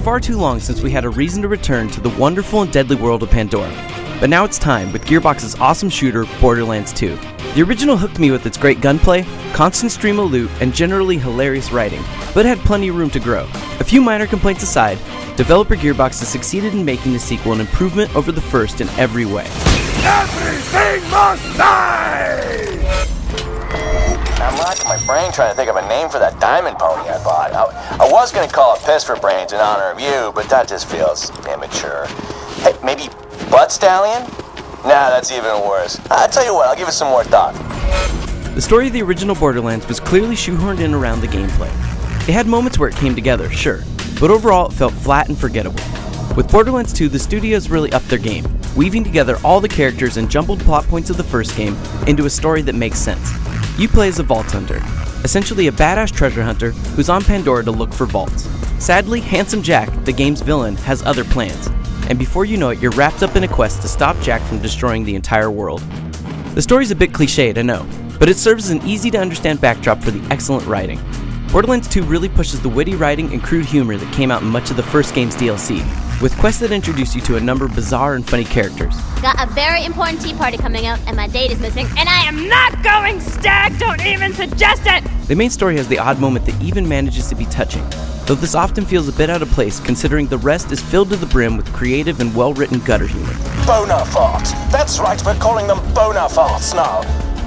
far too long since we had a reason to return to the wonderful and deadly world of Pandora. But now it's time with Gearbox's awesome shooter, Borderlands 2. The original hooked me with its great gunplay, constant stream of loot, and generally hilarious writing, but had plenty of room to grow. A few minor complaints aside, developer Gearbox has succeeded in making the sequel an improvement over the first in every way. Everything must die! I'm racking my brain trying to think of a name for that diamond pony I bought. I was going to call it Piss for Brains in honor of you, but that just feels immature. Hey, maybe Butt Stallion? Nah, that's even worse. I'll tell you what, I'll give it some more thought. The story of the original Borderlands was clearly shoehorned in around the gameplay. It had moments where it came together, sure, but overall it felt flat and forgettable. With Borderlands 2, the studios really upped their game, weaving together all the characters and jumbled plot points of the first game into a story that makes sense. You play as a vault hunter, essentially a badass treasure hunter who's on Pandora to look for vaults. Sadly, Handsome Jack, the game's villain, has other plans, and before you know it, you're wrapped up in a quest to stop Jack from destroying the entire world. The story's a bit cliched, I know, but it serves as an easy-to-understand backdrop for the excellent writing. Borderlands 2 really pushes the witty writing and crude humor that came out in much of the first game's DLC, with quests that introduce you to a number of bizarre and funny characters. Got a very important tea party coming up, and my date is missing, and I am not going stag! Don't even suggest it! The main story has the odd moment that even manages to be touching, though this often feels a bit out of place considering the rest is filled to the brim with creative and well-written gutter humor. Boner farts. That's right, we're calling them boner farts now.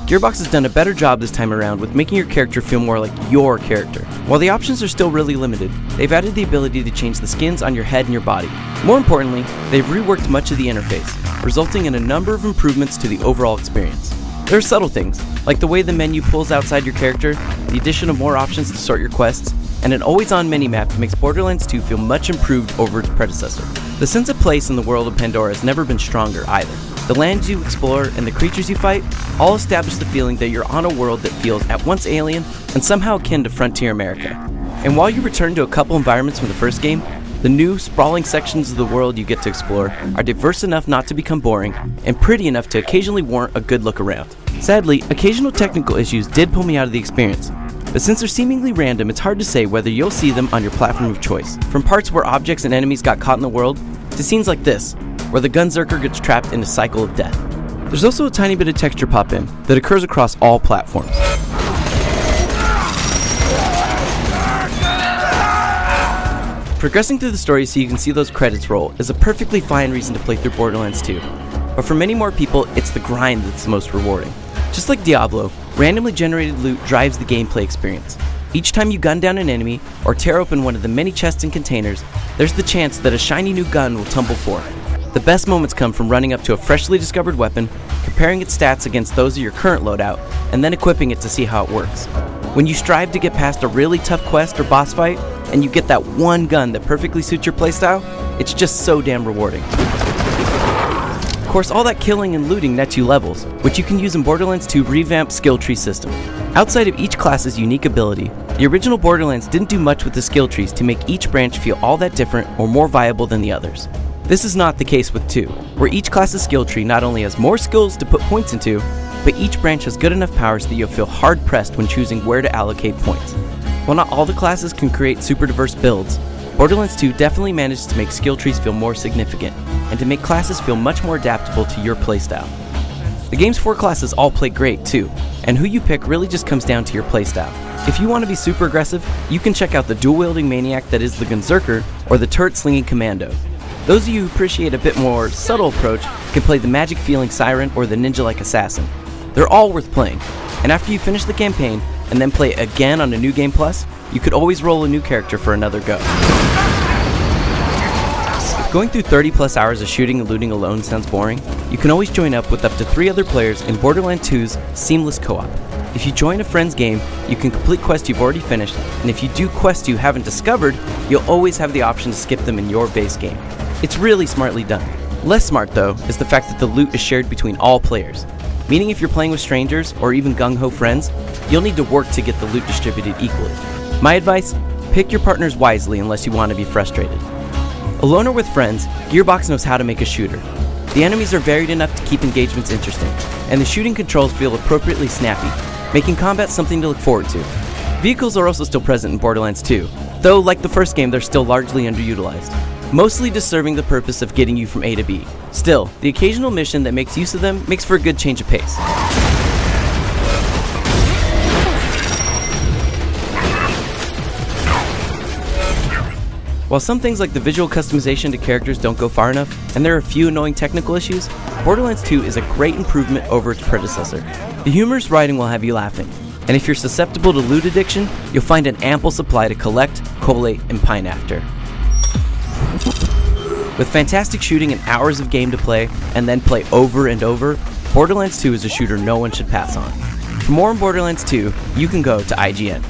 Gearbox has done a better job this time around with making your character feel more like your character. While the options are still really limited, they've added the ability to change the skins on your head and your body. More importantly, they've reworked much of the interface, resulting in a number of improvements to the overall experience. There are subtle things, like the way the menu pulls outside your character, the addition of more options to sort your quests, and an always-on minimap that makes Borderlands 2 feel much improved over its predecessor. The sense of place in the world of Pandora has never been stronger either. The lands you explore and the creatures you fight all establish the feeling that you're on a world that feels at once alien and somehow akin to Frontier America. And while you return to a couple environments from the first game, the new, sprawling sections of the world you get to explore are diverse enough not to become boring and pretty enough to occasionally warrant a good look around. Sadly, occasional technical issues did pull me out of the experience, but since they're seemingly random, it's hard to say whether you'll see them on your platform of choice. From parts where objects and enemies got caught in the world, to scenes like this, where the gunzerker gets trapped in a cycle of death. There's also a tiny bit of texture pop-in that occurs across all platforms. Progressing through the story so you can see those credits roll is a perfectly fine reason to play through Borderlands 2, but for many more people, it's the grind that's the most rewarding. Just like Diablo, randomly generated loot drives the gameplay experience. Each time you gun down an enemy or tear open one of the many chests and containers, there's the chance that a shiny new gun will tumble forth. The best moments come from running up to a freshly discovered weapon, comparing its stats against those of your current loadout, and then equipping it to see how it works. When you strive to get past a really tough quest or boss fight, and you get that one gun that perfectly suits your playstyle, it's just so damn rewarding. Of course, all that killing and looting nets you levels, which you can use in Borderlands 2's revamped skill tree system. Outside of each class's unique ability, the original Borderlands didn't do much with the skill trees to make each branch feel all that different or more viable than the others. This is not the case with 2, where each class's skill tree not only has more skills to put points into, but each branch has good enough powers that you'll feel hard-pressed when choosing where to allocate points. While not all the classes can create super diverse builds, Borderlands 2 definitely manages to make skill trees feel more significant, and to make classes feel much more adaptable to your playstyle. The game's 4 classes all play great too, and who you pick really just comes down to your playstyle. If you want to be super aggressive, you can check out the dual-wielding maniac that is the Gunzerker, or the turret-slinging commando. Those of you who appreciate a bit more subtle approach can play the magic-feeling siren or the ninja-like assassin. They're all worth playing, and after you finish the campaign and then play it again on a New Game Plus, you could always roll a new character for another go. If going through 30 plus hours of shooting and looting alone sounds boring, you can always join up with up to 3 other players in Borderlands 2's seamless co-op. If you join a friend's game, you can complete quests you've already finished, and if you do quests you haven't discovered, you'll always have the option to skip them in your base game. It's really smartly done. Less smart, though, is the fact that the loot is shared between all players, meaning if you're playing with strangers or even gung-ho friends, you'll need to work to get the loot distributed equally. My advice? Pick your partners wisely unless you want to be frustrated. Alone or with friends, Gearbox knows how to make a shooter. The enemies are varied enough to keep engagements interesting, and the shooting controls feel appropriately snappy, making combat something to look forward to. Vehicles are also still present in Borderlands 2, though like the first game they're still largely underutilized, mostly just serving the purpose of getting you from A to B. Still, the occasional mission that makes use of them makes for a good change of pace. While some things like the visual customization to characters don't go far enough, and there are a few annoying technical issues, Borderlands 2 is a great improvement over its predecessor. The humorous writing will have you laughing, and if you're susceptible to loot addiction, you'll find an ample supply to collect, collate, and pine after. With fantastic shooting and hours of game to play, and then play over and over, Borderlands 2 is a shooter no one should pass on. For more on Borderlands 2, you can go to IGN.